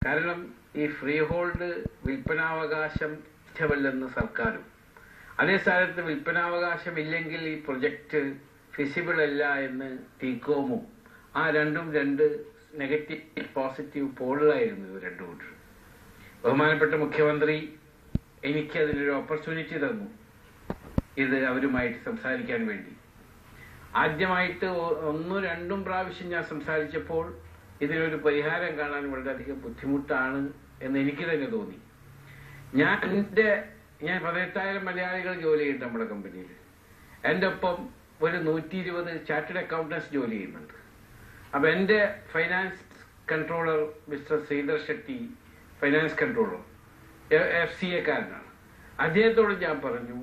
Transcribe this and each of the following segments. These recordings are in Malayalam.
കാരണം ഈ ഫ്രീ ഹോൾഡ് വിൽപ്പനാവകാശം ഇഷ്ടമല്ലെന്ന് സർക്കാരും, അതേ സ്ഥാനത്ത് വിൽപ്പനാവകാശം ഇല്ലെങ്കിൽ ഈ പ്രൊജക്ട് ഫിസിബിൾ അല്ല എന്ന് ടീകോമും, ആ രണ്ടും രണ്ട് നെഗറ്റീവ് പോസിറ്റീവ് പോളുകളായിരുന്നു ഇത് രണ്ടു കൂട്ടർ. ബഹുമാനപ്പെട്ട മുഖ്യമന്ത്രി എനിക്ക് അതിനൊരു ഓപ്പർച്യൂണിറ്റി തന്നു ഇത് അവരുമായിട്ട് സംസാരിക്കാൻ വേണ്ടി. ആദ്യമായിട്ട് ഒന്നും രണ്ടും പ്രാവശ്യം ഞാൻ സംസാരിച്ചപ്പോൾ ഇതിനൊരു പരിഹാരം കാണാൻ വളരെയധികം ബുദ്ധിമുട്ടാണ് എന്ന് എനിക്ക് തന്നെ തോന്നി. ഞാൻ 18,000 മലയാളികൾ ജോലി ചെയ്യുന്നുണ്ട് നമ്മുടെ കമ്പനിയിൽ. എൻ്റെ ഒപ്പം ഒരു 120 ചാർട്ടേഡ് അക്കൗണ്ടൻസ് ജോലി ചെയ്യുന്നുണ്ട്. അപ്പൊ എൻ്റെ finance controller mister Sridhar Shetty, finance controller, FCA-കാരനാണ്. അദ്ദേഹത്തോട് ഞാൻ പറഞ്ഞു,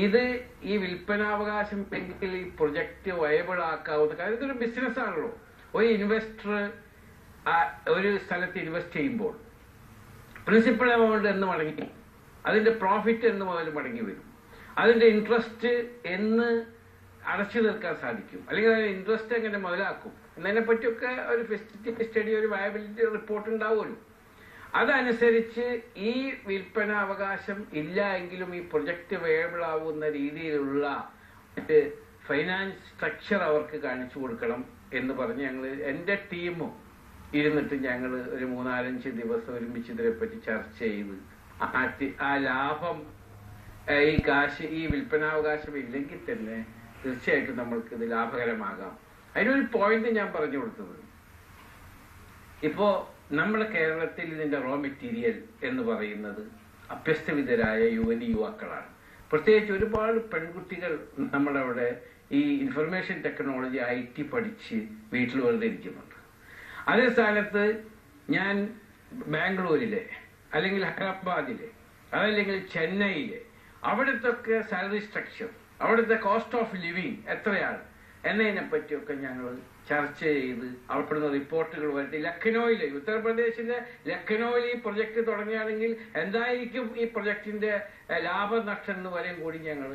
ഇത് ഈ വിൽപ്പനാവകാശം എങ്കിൽ ഈ പ്രൊജക്ട് വയബിൾ ആക്കാവുന്ന കാര്യം. ഇതൊരു ബിസിനസ് ആണല്ലോ. ഒരു ഇൻവെസ്റ്റർ ഒരു സ്ഥലത്ത് ഇൻവെസ്റ്റ് ചെയ്യുമ്പോൾ പ്രിൻസിപ്പൽ എമൗണ്ട് എന്ന് മടങ്ങി, അതിന്റെ പ്രോഫിറ്റ് എന്ന് മുതൽ മടങ്ങി വരും, അതിന്റെ ഇൻട്രസ്റ്റ് എന്ന് അടച്ചു തീർക്കാൻ സാധിക്കും, അല്ലെങ്കിൽ അതിന്റെ ഇൻട്രസ്റ്റ് എങ്ങനെ മുതലാക്കും എന്നതിനെ പറ്റിയൊക്കെ ഒരു ഫെസിലിറ്റി സ്റ്റഡി, ഒരു വയബിലിറ്റി റിപ്പോർട്ട് ഉണ്ടാവുമല്ലോ. അതനുസരിച്ച് ഈ വിൽപ്പന അവകാശം ഇല്ല എങ്കിലും ഈ പ്രൊജക്ട് വയബിൾ ആവുന്ന രീതിയിലുള്ള ഫൈനാൻസ് സ്ട്രക്ചർ അവർക്ക് കാണിച്ചു കൊടുക്കണം എന്ന് പറഞ്ഞ് ഞങ്ങൾ, എൻ്റെ ടീമും ഇരുന്നിട്ട് ഞങ്ങൾ ഒരു 3-4 ദിവസം ഒരുമിച്ച് ഇതിനെപ്പറ്റി ചർച്ച ചെയ്ത് ആ ലാഭം, ഈ കാശ്, ഈ വിൽപ്പനാവകാശം ഇല്ലെങ്കിൽ തന്നെ തീർച്ചയായിട്ടും നമ്മൾക്ക് ഇത് ലാഭകരമാകാം. അതിനൊരു പോയിന്റ് ഞാൻ പറഞ്ഞു കൊടുത്തത്, ഇപ്പോ നമ്മുടെ കേരളത്തിൽ ഇതിന്റെ റോ മെറ്റീരിയൽ എന്ന് പറയുന്നത് അഭ്യസ്തവിദ്യരായ യുവാക്കളാണ്. പ്രത്യേകിച്ച് ഒരുപാട് പെൺകുട്ടികൾ നമ്മുടെ അവിടെ ഈ ഇൻഫർമേഷൻ ടെക്നോളജി IT പഠിച്ച് വീട്ടിൽ വെറുതെ ഇരിക്കുന്നുണ്ട്. അതേ സ്ഥാനത്ത് ഞാൻ ബാംഗ്ലൂരിലെ, അല്ലെങ്കിൽ ഹൈദരാബാദിലെ, അതല്ലെങ്കിൽ ചെന്നൈയിലെ, അവിടുത്തെ സാലറി സ്ട്രക്ചർ, അവിടുത്തെ കോസ്റ്റ് ഓഫ് ലിവിങ് എത്രയാണ് എന്നതിനെ പറ്റിയൊക്കെ ഞങ്ങൾ ചർച്ച ചെയ്ത് അവിടുന്ന് റിപ്പോർട്ടുകൾ വരുത്തി. ലക്നൌവിലെ, ഉത്തർപ്രദേശിലെ ലക്നൌവിൽ ഈ പ്രൊജക്ട് തുടങ്ങുകയാണെങ്കിൽ എന്തായിരിക്കും ഈ പ്രൊജക്ടിന്റെ ലാഭനഷ്ടം എന്ന് വരെയും കൂടി ഞങ്ങൾ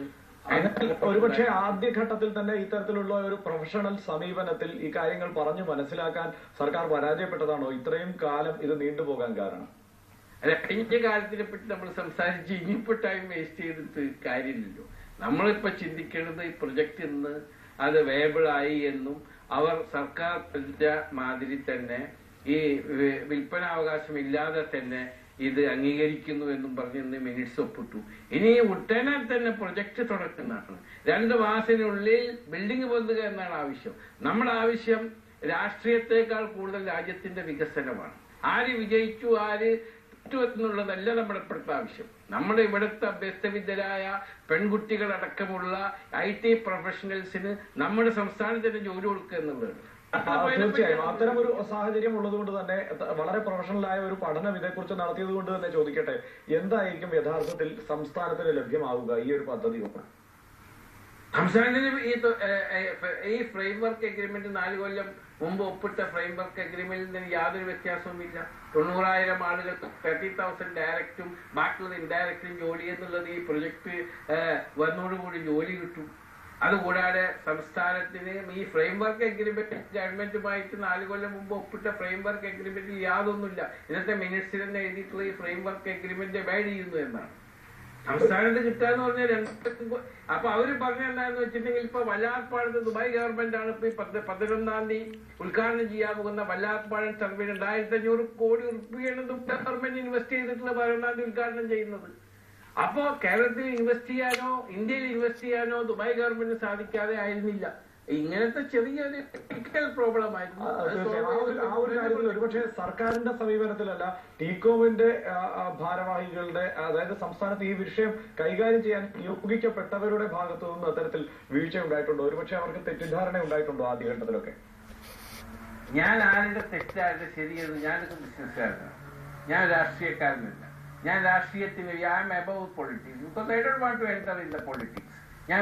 ഒരുപക്ഷെ ആദ്യഘട്ടത്തിൽ തന്നെ ഇത്തരത്തിലുള്ള ഒരു പ്രൊഫഷണൽ സമീപനത്തിൽ ഈ കാര്യങ്ങൾ പറഞ്ഞു മനസ്സിലാക്കാൻ സർക്കാർ പരാജയപ്പെട്ടതാണോ ഇത്രയും കാലം ഇത് നീണ്ടുപോകാൻ കാരണം? അല്ല, കഴിഞ്ഞ കാലത്തിനെ പറ്റി നമ്മൾ സംസാരിച്ച് ഇനിയിപ്പോ ടൈം വേസ്റ്റ് ചെയ്തിട്ട് കാര്യമില്ലല്ലോ. നമ്മളിപ്പോ ചിന്തിക്കേണ്ടത് ഈ പ്രൊജക്ട് ഇന്ന് അത് വയബിൾ ആയി എന്നും അവർ സർക്കാർ മാതിരി തന്നെ ഈ വിൽപ്പനാവകാശം ഇല്ലാതെ തന്നെ ഇത് അംഗീകരിക്കുന്നു എന്നും പറഞ്ഞ് ഇന്ന് മിനിറ്റ്സ് ഒപ്പിട്ടു. ഇനി ഉടനെ തന്നെ പ്രൊജക്ട് തുടക്കുന്നതാണ്. 2 മാസത്തിനുള്ളിൽ ബിൽഡിംഗ് പൊന്തുക എന്നാണ് ആവശ്യം. നമ്മുടെ ആവശ്യം രാഷ്ട്രീയത്തെക്കാൾ കൂടുതൽ രാജ്യത്തിന്റെ വികസനമാണ്. ആര് വിജയിച്ചു, ആര് എന്നുള്ളതല്ല നമ്മുടെ ഇപ്പോഴത്തെ ആവശ്യം. നമ്മുടെ ഇവിടുത്തെ അഭ്യസ്തവിദ്യരായ പെൺകുട്ടികളടക്കമുള്ള IT പ്രൊഫഷണൽസിന് നമ്മുടെ സംസ്ഥാനത്തിന് ജോലി കൊടുക്കുക എന്നുള്ളതാണ്. തീർച്ചയായും അത്തരം ഒരു സാഹചര്യം ഉള്ളതുകൊണ്ട് തന്നെ വളരെ പ്രൊഫഷണലായ ഒരു പഠനം ഇതേക്കുറിച്ച് നടത്തിയത് കൊണ്ട് തന്നെ ചോദിക്കട്ടെ, എന്തായിരിക്കും യഥാർത്ഥത്തിൽ സംസ്ഥാനത്തിന് ലഭ്യമാവുക ഈ ഒരു പദ്ധതി? സംസ്ഥാനത്തിന് ഈ ഫ്രെയിംവർക്ക് എഗ്രിമെന്റ് 4 കൊല്ലം മുമ്പ് ഒപ്പിട്ട ഫ്രെയിംവർക്ക് എഗ്രിമെന്റിന് യാതൊരു വ്യത്യാസവുമില്ല. 90,000 ആളുകൾക്ക് 30,000 ഡയറക്റ്റും ബാക്കിയുള്ളത് ഇൻഡയറക്റ്റും ജോലി എന്നുള്ളത് ഈ പ്രൊജക്ട് വന്നോടുകൂടി ജോലി കിട്ടും. അതുകൂടാതെ സംസ്ഥാനത്തിന് ഈ ഫ്രെയിംവർക്ക് എഗ്രിമെന്റ് ഗവൺമെന്റുമായിട്ട് 4 കൊല്ലം മുമ്പ് ഒപ്പിട്ട ഫ്രെയിംവർക്ക് എഗ്രിമെന്റിൽ യാതൊന്നുമില്ല. ഇന്നത്തെ മിനിറ്റ്സിൽ തന്നെ എഴുതിയിട്ടുള്ള ഈ ഫ്രെയിംവർക്ക് എഗ്രിമെന്റ് അബൈഡ് ചെയ്യുന്നു എന്നാണ്. സംസ്ഥാനത്ത് കിട്ടാന്ന് പറഞ്ഞാൽ അപ്പൊ അവര് പറഞ്ഞ എന്താന്ന് വെച്ചിട്ടുണ്ടെങ്കിൽ ഇപ്പൊ വല്ലാർപാടത്ത് ദുബായ് ഗവൺമെന്റ് ആണ് ഇപ്പൊ ഈ 11-ാം തീയതി ഉദ്ഘാടനം ചെയ്യാൻ പോകുന്ന വല്ലാർപാടം ടർബൈൻ 2,500 കോടി റുപ്യാണ് ദുബായ് ഗവൺമെന്റ് ഇൻവെസ്റ്റ് ചെയ്തിട്ടുള്ള 11-ാം തീയതി ഉദ്ഘാടനം ചെയ്യുന്നത്. അപ്പോ കേരളത്തിൽ ഇൻവെസ്റ്റ് ചെയ്യാനോ ഇന്ത്യയിൽ ഇൻവെസ്റ്റ് ചെയ്യാനോ ദുബായ് ഗവൺമെന്റ് സാധിക്കാതെ ആയിരുന്നില്ല. ഇങ്ങനത്തെ ചെറിയൊരു ടെക്നിക്കൽ പ്രോബ്ലം ആയിരുന്നു. ആ ഒരു കാര്യത്തിൽ ഒരുപക്ഷെ സർക്കാരിന്റെ സമീപനത്തിലല്ല, ടീകോമിന്റെ ഭാരവാഹികളുടെ, അതായത് സംസ്ഥാനത്ത് ഈ വിഷയം കൈകാര്യം ചെയ്യാൻ നിയോഗിക്കപ്പെട്ടവരുടെ ഭാഗത്തു നിന്ന് അത്തരത്തിൽ വീഴ്ച ഉണ്ടായിട്ടുണ്ടോ? ഒരുപക്ഷെ അവർക്ക് തെറ്റിദ്ധാരണ ഉണ്ടായിട്ടുണ്ടോ ആദ്യഘട്ടത്തിലൊക്കെ? ഞാൻ ആരുടെ തെറ്റാരുടെ ശരിയെന്ന്, ഞാനൊക്കെ ബിസിനസ്സുകാരനാണ്, ഞാൻ രാഷ്ട്രീയക്കാരനല്ല. ഞാൻ രാഷ്ട്രീയത്തിന് I am above politics because I don't want to enter in the politics. ഞാൻ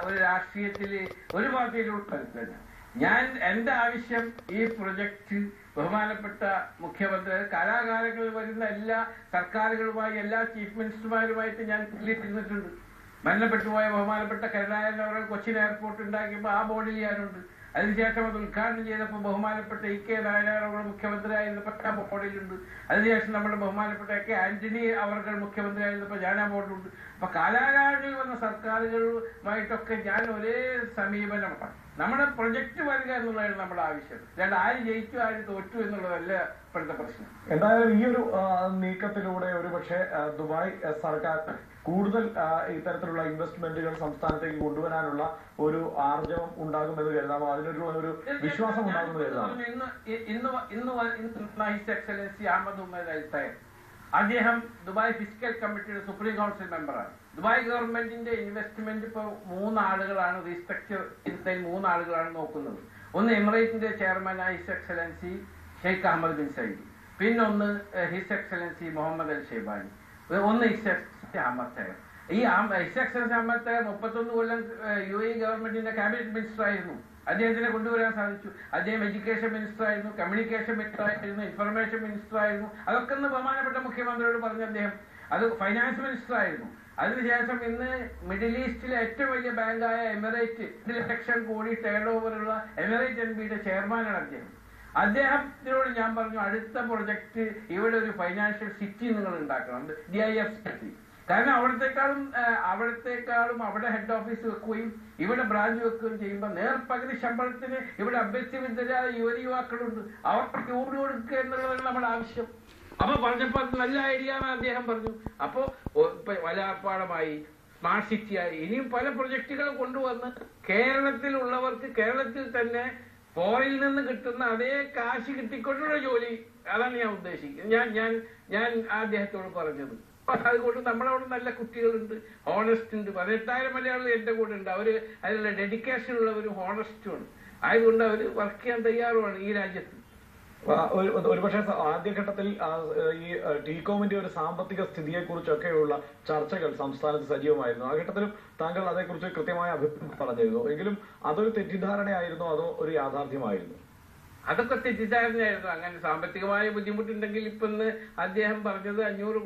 ഒരു രാഷ്ട്രീയത്തില് ഒരു പാർട്ടിയിലുള്ള ഞാൻ എന്റെ ആവശ്യം ഈ പ്രൊജക്ട് ബഹുമാനപ്പെട്ട മുഖ്യമന്ത്രി കാലാകാലങ്ങളിൽ വരുന്ന എല്ലാ സർക്കാരുകളുമായി, എല്ലാ ചീഫ് മിനിസ്റ്റർമാരുമായിട്ട് ഞാൻ ഇരുന്നിട്ടുണ്ട്. മരണപ്പെട്ടുപോയ ബഹുമാനപ്പെട്ട കരുണാകരൻ അവർ കൊച്ചിൻ എയർപോർട്ട് ഉണ്ടാക്കിയപ്പോൾ ആ ബോർഡിൽ ഞാനുണ്ട്. അതിനുശേഷം അത് ഉദ്ഘാടനം ചെയ്തപ്പോൾ ബഹുമാനപ്പെട്ട ഇ കെ നായനാർ മുഖ്യമന്ത്രിയായിരുന്നപ്പോൾ ബോർഡിലുണ്ട്. അതിനുശേഷം നമ്മുടെ ബഹുമാനപ്പെട്ട കെ ആന്റണി അവർ മുഖ്യമന്ത്രിയായിരുന്നപ്പോൾ ഞാൻ ആ ബോർഡിലുണ്ട്. അപ്പൊ കാലാകാലങ്ങളിൽ വന്ന സർക്കാരുകളുമായിട്ടൊക്കെ ഞാൻ ഒരേ സമീപനമാണ്. നമ്മുടെ പ്രൊജക്ട് വരിക എന്നുള്ളതാണ് നമ്മുടെ ആവശ്യം. അല്ലാണ്ട് ആര് ജയിച്ചു ആര് തോറ്റു എന്നുള്ളതല്ല ഇപ്പോഴത്തെ പ്രശ്നം. എന്തായാലും ഈ ഒരു നീക്കത്തിലൂടെ ഒരുപക്ഷെ ദുബായ് സർക്കാർ കൂടുതൽ ഇത്തരത്തിലുള്ള ഇൻവെസ്റ്റ്മെന്റുകൾ സംസ്ഥാനത്തേക്ക് കൊണ്ടുവരാനുള്ള ഒരു ആർജവം ഉണ്ടാകുമെന്ന് കരുതാമോ? അതിനൊരു വിശ്വാസം ഉണ്ടാകുമെന്ന് കരുതാമോ? ഇന്ന് ഹിസ് എക്സലൻസി അഹമ്മദ് ഉമർ അൽ തയ്യബ് അദ്ദേഹം ദുബായ് ഫിസിക്കൽ കമ്മിറ്റിയുടെ സുപ്രീം കൗൺസിൽ മെമ്പറാണ്. ദുബായ് ഗവൺമെന്റിന്റെ ഇൻവെസ്റ്റ്മെന്റ് ഇപ്പോൾ 3 ആളുകളാണ് റീസ്ട്രക്ചർ ചെയ്തതിൽ 3 ആളുകളാണ് നോക്കുന്നത്. ഒന്ന് എമിറേറ്റിന്റെ ചെയർമാനായ his excellency Sheikh Ahmed bin Saeed, പിന്നൊന്ന് his excellency Mohammed Al Shaibani, ഒന്ന് ഹിസ് എക്സലൻസി അഹമ്മദ് തയ്യബ്. ഈ ഹിസ് എക്സലൻസി അഹമ്മദ് തയ്യബ് 31 കൊല്ലം UAE ഗവൺമെന്റിന്റെ ക്യാബിനറ്റ് മിനിസ്റ്റർ ആയിരുന്നു. അദ്ദേഹത്തിനെ കൊണ്ടുവരാൻ സാധിച്ചു. അദ്ദേഹം എഡ്യൂക്കേഷൻ മിനിസ്റ്റർ ആയിരുന്നു, കമ്മ്യൂണിക്കേഷൻ മിനിസ്റ്റർ ആയിരുന്നു, ഇൻഫർമേഷൻ മിനിസ്റ്റർ ആയിരുന്നു. അതൊക്കെ ഒന്ന് ബഹുമാനപ്പെട്ട മുഖ്യമന്ത്രിയോട് പറഞ്ഞു. അദ്ദേഹം അത് ഫൈനാൻസ് മിനിസ്റ്റർ ആയിരുന്നു. അതിനുശേഷം ഇന്ന് മിഡിൽ ഈസ്റ്റിലെ ഏറ്റവും വലിയ ബാങ്കായ emirate 2 lakh crore turn ഓവറുള്ള emirate NBയുടെ ചെയർമാനാണ് അദ്ദേഹം. അദ്ദേഹത്തിനോട് ഞാൻ പറഞ്ഞു, അടുത്ത പ്രൊജക്ട് ഇവിടെ ഒരു ഫൈനാൻഷ്യൽ സിറ്റി നിങ്ങൾ ഉണ്ടാക്കണം, DIF സിറ്റി. കാരണം അവിടത്തെക്കാളും അവിടെ ഹെഡ് ഓഫീസ് വെക്കുകയും ഇവിടെ ബ്രാഞ്ച് വെക്കുകയും ചെയ്യുമ്പോൾ നേർപകുതി ശമ്പളത്തിന് ഇവിടെ അഭ്യസ്തവിദ്യരായ യുവാക്കളുണ്ട്, അവർക്ക് ജോലി കൊടുക്കുക എന്നുള്ളതാണ് നമ്മുടെ ആവശ്യം. അപ്പൊ പറഞ്ഞപ്പോ അത് നല്ല ഐഡിയ എന്ന് അദ്ദേഹം പറഞ്ഞു. അപ്പോ വലാപ്പാടമായി സ്മാർട്ട് സിറ്റിയായി ഇനിയും പല പ്രൊജക്ടുകളും കൊണ്ടുവന്ന് കേരളത്തിലുള്ളവർക്ക് കേരളത്തിൽ തന്നെ ഫോറിനിൽ നിന്ന് കിട്ടുന്ന അതേ കാശ് കിട്ടിക്കൊണ്ടുള്ള ജോലി, അതാണ് ഞാൻ ഉദ്ദേശിക്കുന്നത്. ഞാൻ അദ്ദേഹത്തോട് പറഞ്ഞത്. അതുകൊണ്ട് നമ്മളവിടെ നല്ല കുട്ടികളുണ്ട്, ഹോണസ്റ്റ് ഉണ്ട്. 18,000 മലയാളികൾ എന്റെ കൂടെ ഉണ്ട്. അവര് അതിലുള്ള ഡെഡിക്കേഷൻ ഉള്ളവരും ഹോണസ്റ്റുമാണ്. ആയതുകൊണ്ട് അവര് വർക്ക് ചെയ്യാൻ തയ്യാറുമാണ് ഈ രാജ്യത്ത്. ഒരുപക്ഷെ ആദ്യഘട്ടത്തിൽ ഈ ടീകോമിന്റെ ഒരു സാമ്പത്തിക സ്ഥിതിയെ കുറിച്ചൊക്കെയുള്ള ചർച്ചകൾ സംസ്ഥാനത്ത് സജീവമായിരുന്നു. ആ ഘട്ടത്തിലും താങ്കൾ അതേക്കുറിച്ച് കൃത്യമായ അഭിപ്രായം പറഞ്ഞിരുന്നു. എങ്കിലും അതൊരു തെറ്റിദ്ധാരണയായിരുന്നു, അതോ ഒരു യാഥാർത്ഥ്യമായിരുന്നു? അതൊക്കെ തെറ്റിദ്ധാരണയായിരുന്നു. അങ്ങനെ സാമ്പത്തികമായ ബുദ്ധിമുട്ടുണ്ടെങ്കിൽ ഇപ്പൊ ഇന്ന് അദ്ദേഹം പറഞ്ഞത് 500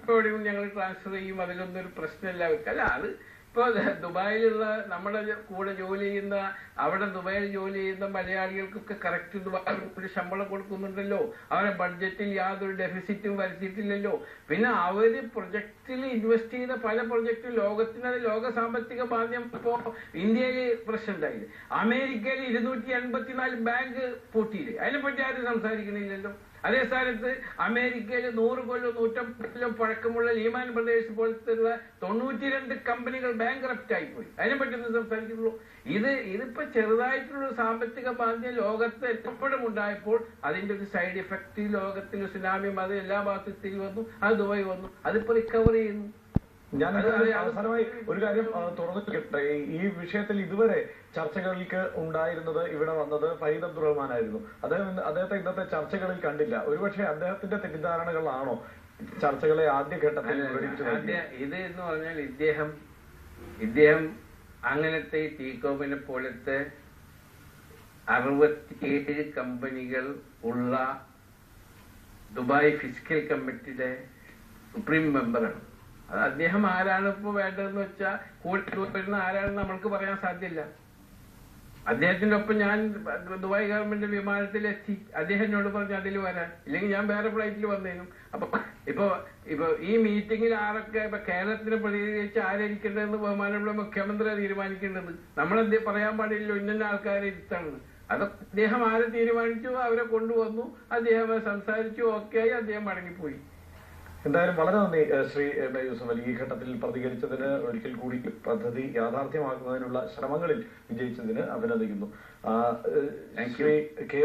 കോടി ഞങ്ങൾ ട്രാൻസ്ഫർ ചെയ്യും, അതിലൊന്നും ഒരു പ്രശ്നമില്ല അവർക്ക്. അല്ല, അത് ഇപ്പൊ ദുബായിലുള്ള നമ്മുടെ കൂടെ ജോലി ചെയ്യുന്ന അവിടെ ദുബായിൽ ജോലി ചെയ്യുന്ന മലയാളികൾക്കൊക്കെ കറക്റ്റ് ദുബായിൽ ശമ്പളം കൊടുക്കുന്നുണ്ടല്ലോ. അവരെ ബഡ്ജറ്റിൽ യാതൊരു ഡെഫിസിറ്റും വരുത്തിയിട്ടില്ലല്ലോ. പിന്നെ അവര് പ്രൊജക്റ്റിൽ ഇൻവെസ്റ്റ് ചെയ്ത പല പ്രൊജക്റ്റും ലോക സാമ്പത്തിക മാന്ദ്യം ഇപ്പോ ഇന്ത്യയിൽ പ്രശ്നം ഉണ്ടായില്ലേ, അമേരിക്കയിൽ 284 ബാങ്ക് പൂട്ടിയില്ലേ, അതിനെപ്പറ്റി ആരും സംസാരിക്കണില്ലല്ലോ. അതേ സ്ഥാനത്ത് അമേരിക്കയിൽ 100 കൊല്ലം 150 കൊല്ലം പഴക്കമുള്ള ലീമാൻ ബ്രദേഴ്സ് പോലത്തുള്ള 92 കമ്പനികൾ ബാങ്ക്രപ്റ്റ് ആയിപ്പോയി, അതിനെപ്പറ്റി ഒന്നും സംസാരിക്കുന്നുള്ളൂ. ഇതിപ്പോ ചെറുതായിട്ടുള്ള സാമ്പത്തിക മാന്ദ്യം ലോകത്ത് എപ്പോഴും ഉണ്ടായപ്പോൾ അതിന്റെ ഒരു സൈഡ് എഫക്ട് ലോകത്തിൽ സുനാമിയും അത് എല്ലാ ഭാഗത്തും വന്നു, അത് ദുബായ് വന്നു, അതിപ്പോ റിക്കവർ ചെയ്യുന്നു. ഞാൻ അവസാനമായി ഒരു കാര്യം തുറന്നിട്ട്, ഈ വിഷയത്തിൽ ഇതുവരെ ചർച്ചകളിലേക്ക് ഉണ്ടായിരുന്നത് ഇവിടെ വന്നത് ഫരീദ് അബ്ദുറഹ്മാൻ ആയിരുന്നു. അദ്ദേഹത്തെ ഇന്നത്തെ ചർച്ചകളിൽ കണ്ടില്ല. ഒരുപക്ഷെ അദ്ദേഹത്തിന്റെ തെറ്റിദ്ധാരണകളാണോ ചർച്ചകളെ ആദ്യഘട്ടത്തിൽ ഇത് എന്ന് പറഞ്ഞാൽ ഇദ്ദേഹം അങ്ങനത്തെ ടീകോമിനെ പോലത്തെ 67 കമ്പനികൾ ഉള്ള ദുബായ് ഫിസിക്കൽ കമ്മിറ്റിയുടെ സുപ്രീം മെമ്പറാണ്. അത് അദ്ദേഹം ആരാണ് ഇപ്പൊ വേണ്ടതെന്ന് വെച്ചാൽ കൂട്ടുവരുന്ന ആരാണെന്ന് നമ്മൾക്ക് പറയാൻ സാധ്യമില്ല. അദ്ദേഹത്തിന്റെ ഒപ്പം ഞാൻ ദുബായ് ഗവൺമെന്റ് വിമാനത്തിലെത്തി. അദ്ദേഹം എന്നോട് പറഞ്ഞു അതിൽ വരാൻ, ഇല്ലെങ്കിൽ ഞാൻ വേറെ ഫ്ലൈറ്റിൽ വന്നേനും. ഇപ്പൊ ഈ മീറ്റിംഗിൽ ആരൊക്കെ ഇപ്പൊ കേരളത്തിന് പ്രതിനിധീകരിച്ച് ആരായിരിക്കേണ്ടതെന്ന് ബഹുമാനമുള്ള മുഖ്യമന്ത്രി തീരുമാനിക്കേണ്ടത്. നമ്മളെന്ത് പറയാൻ പാടില്ലല്ലോ ഇന്ന ആൾക്കാരെ ഇരുത്താണ്. അതൊക്കെ അദ്ദേഹം ആരെ തീരുമാനിച്ചു അവരെ കൊണ്ടുവന്നു, അദ്ദേഹം സംസാരിച്ചു, ഓക്കെ ആയി, അദ്ദേഹം മടങ്ങിപ്പോയി. എന്തായാലും വളരെ നന്ദി ശ്രീ എം എ യൂസഫ് അലി. ഈ ഘട്ടത്തിൽ പ്രതികരിച്ചതിന്, ഒരിക്കൽ കൂടി പദ്ധതി യാഥാർത്ഥ്യമാക്കുന്നതിനുള്ള ശ്രമങ്ങളിൽ വിജയിച്ചതിന് അഭിനന്ദിക്കുന്നു. ശ്രീ കെ